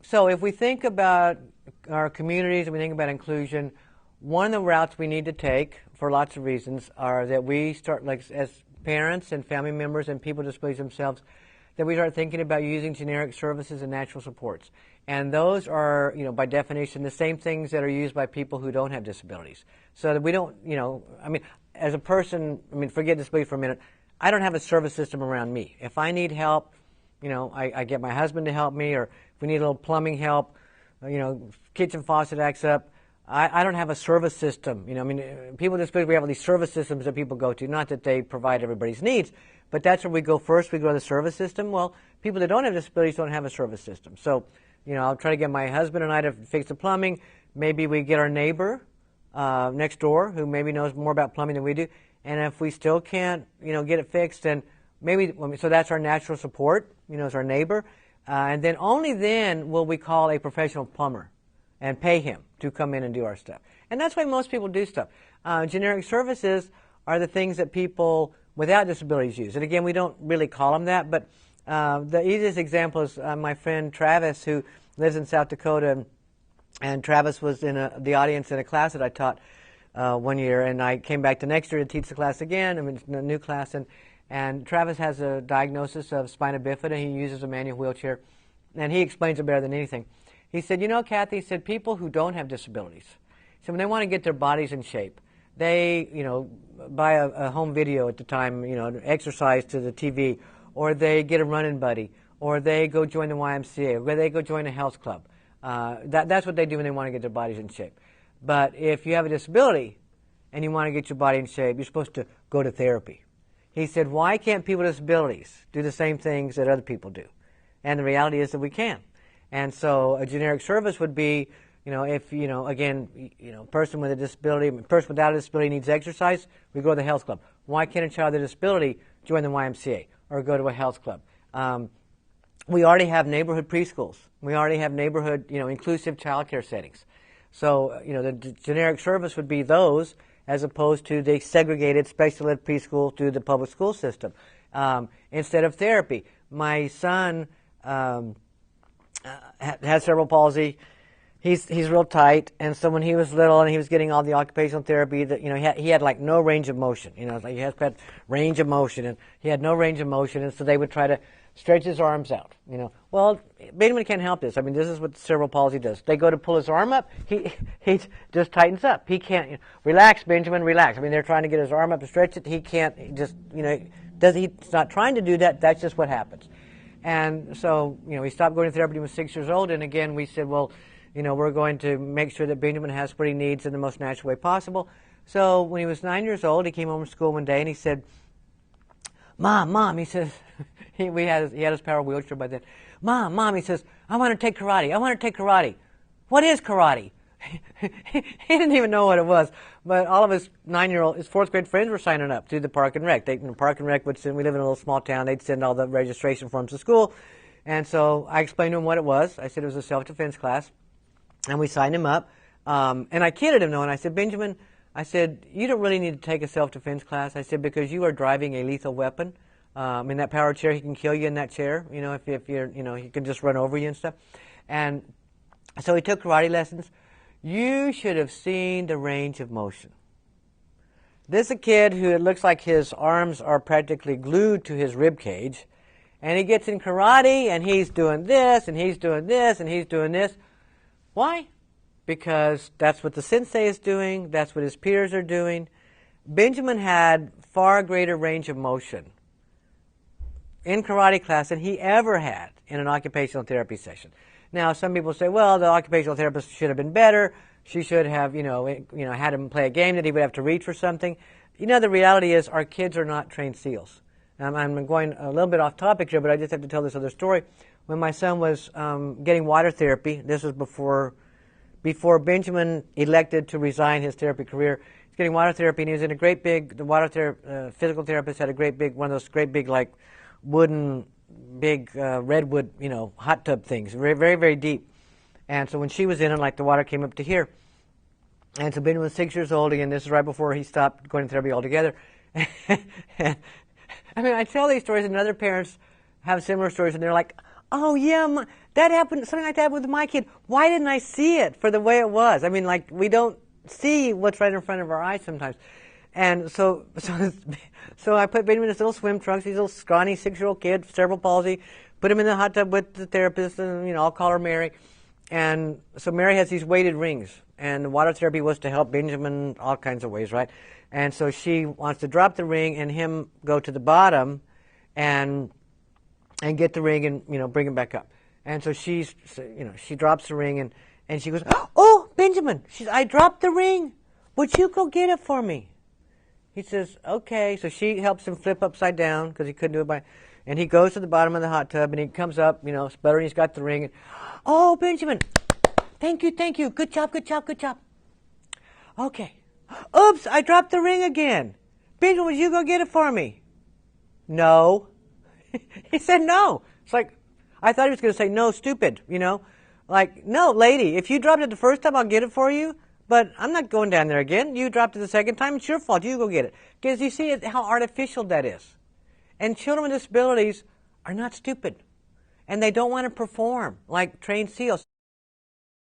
So if we think about our communities and we think about inclusion, one of the routes we need to take for lots of reasons are that we start, like as parents and family members and people with disabilities themselves, that we start thinking about using generic services and natural supports. And those are, by definition, the same things that are used by people who don't have disabilities. So that we don't, as a person, forget disability for a minute, I don't have a service system around me. If I need help, I get my husband to help me, or if we need a little plumbing help, kitchen faucet acts up, I don't have a service system. People with disabilities, we have all these service systems that people go to, not that they provide everybody's needs, but that's where we go first. We go to the service system. Well, people that don't have disabilities don't have a service system. So, I'll try to get my husband and I to fix the plumbing. Maybe we get our neighbor next door who maybe knows more about plumbing than we do. And if we still can't, get it fixed, then maybe, so that's our natural support, is our neighbor. And then only then will we call a professional plumber and pay him to come in and do our stuff. And that's why most people do stuff. Generic services are the things that people without disabilities use. And again, we don't really call them that, but the easiest example is my friend Travis, who lives in South Dakota, and Travis was in the audience in a class that I taught one year, and I came back the next year to teach the class again. It's a new class, and Travis has a diagnosis of spina bifida. He uses a manual wheelchair, and he explains it better than anything. He said, Kathie, he said, people who don't have disabilities, so when they want to get their bodies in shape, they, buy a home video at the time, exercise to the TV, or they get a running buddy, or they go join the YMCA, or they go join a health club. That's what they do when they want to get their bodies in shape. But if you have a disability and you want to get your body in shape, you're supposed to go to therapy. He said, why can't people with disabilities do the same things that other people do? And the reality is that we can. And so a generic service would be, if, person with a disability, person without a disability needs exercise, we go to the health club. Why can't a child with a disability join the YMCA or go to a health club? We already have neighborhood preschools. We already have neighborhood, inclusive child care settings. So, the generic service would be those as opposed to the segregated special ed preschool through the public school system. Instead of therapy, my son has cerebral palsy. He's real tight, and so when he was little and he was getting all the occupational therapy, that he had like no range of motion. It's like he has had range of motion, and he had no range of motion, and so they would try to stretch his arms out. Well, Benjamin can't help this. This is what cerebral palsy does. They go to pull his arm up, he just tightens up. He can't relax, Benjamin, relax. They're trying to get his arm up to stretch it. He can't. He just he's not trying to do that. That's just what happens. And so he stopped going to therapy when he was 6 years old. And again, we said, well, we're going to make sure that Benjamin has what he needs in the most natural way possible. So when he was 9 years old, he came home from school one day and he said, Mom, he says, he had his power wheelchair by then. Mom, he says, I want to take karate. What is karate? He didn't even know what it was. But all of his his fourth grade friends were signing up through the Park and Rec. Park and Rec would send, we live in a little small town, they'd send all the registration forms to school. And so I explained to him what it was. I said it was a self-defense class. And we signed him up. And I kidded him, though, and I said, Benjamin, I said, you don't really need to take a self-defense class. I said, because you are driving a lethal weapon. In that power chair, he can kill you in that chair, if you're, he can just run over you and stuff. And so he took karate lessons. You should have seen the range of motion. This is a kid who it looks like his arms are practically glued to his rib cage. And he gets in karate, and he's doing this, and he's doing this, and he's doing this. Why? Because that's what the sensei is doing. That's what his peers are doing. Benjamin had far greater range of motion in karate class than he ever had in an occupational therapy session. Now, some people say, well, the occupational therapist should have been better. She should have, had him play a game that he would have to reach for something. The reality is our kids are not trained SEALs. I'm going a little bit off topic here, but I just have to tell this other story. When my son was getting water therapy, this was before Benjamin elected to resign his therapy career. He's getting water therapy, and he was in a great big, physical therapist had a great big, one of those great big, like, wooden, big redwood, hot tub things, very, very, very deep. And so when she was in it, like the water came up to here. And so Ben was 6 years old again. This is right before he stopped going to therapy altogether. I tell these stories, and other parents have similar stories, and they're like, oh yeah, that happened, something like that with my kid. Why didn't I see it for the way it was? I mean, like, we don't see what's right in front of our eyes sometimes. And so I put Benjamin in his little swim trunks, he's a little scrawny 6-year-old kid, cerebral palsy, put him in the hot tub with the therapist, and, I'll call her Mary. And so Mary has these weighted rings, and the water therapy was to help Benjamin all kinds of ways, right? And so she wants to drop the ring and him go to the bottom and get the ring and, bring him back up. And so she drops the ring and she goes, oh, Benjamin, I dropped the ring. Would you go get it for me? He says, okay. So she helps him flip upside down because he couldn't do it and he goes to the bottom of the hot tub and he comes up, sputtering, he's got the ring. And, oh, Benjamin, thank you. Good job. Okay. Oops, I dropped the ring again. Benjamin, would you go get it for me? No. He said no. It's like, I thought he was going to say, no, stupid, Like, no, lady, if you dropped it the first time, I'll get it for you. But I'm not going down there again. You dropped it the second time, it's your fault. You go get it. Because you see how artificial that is. And children with disabilities are not stupid. And they don't want to perform like trained SEALs.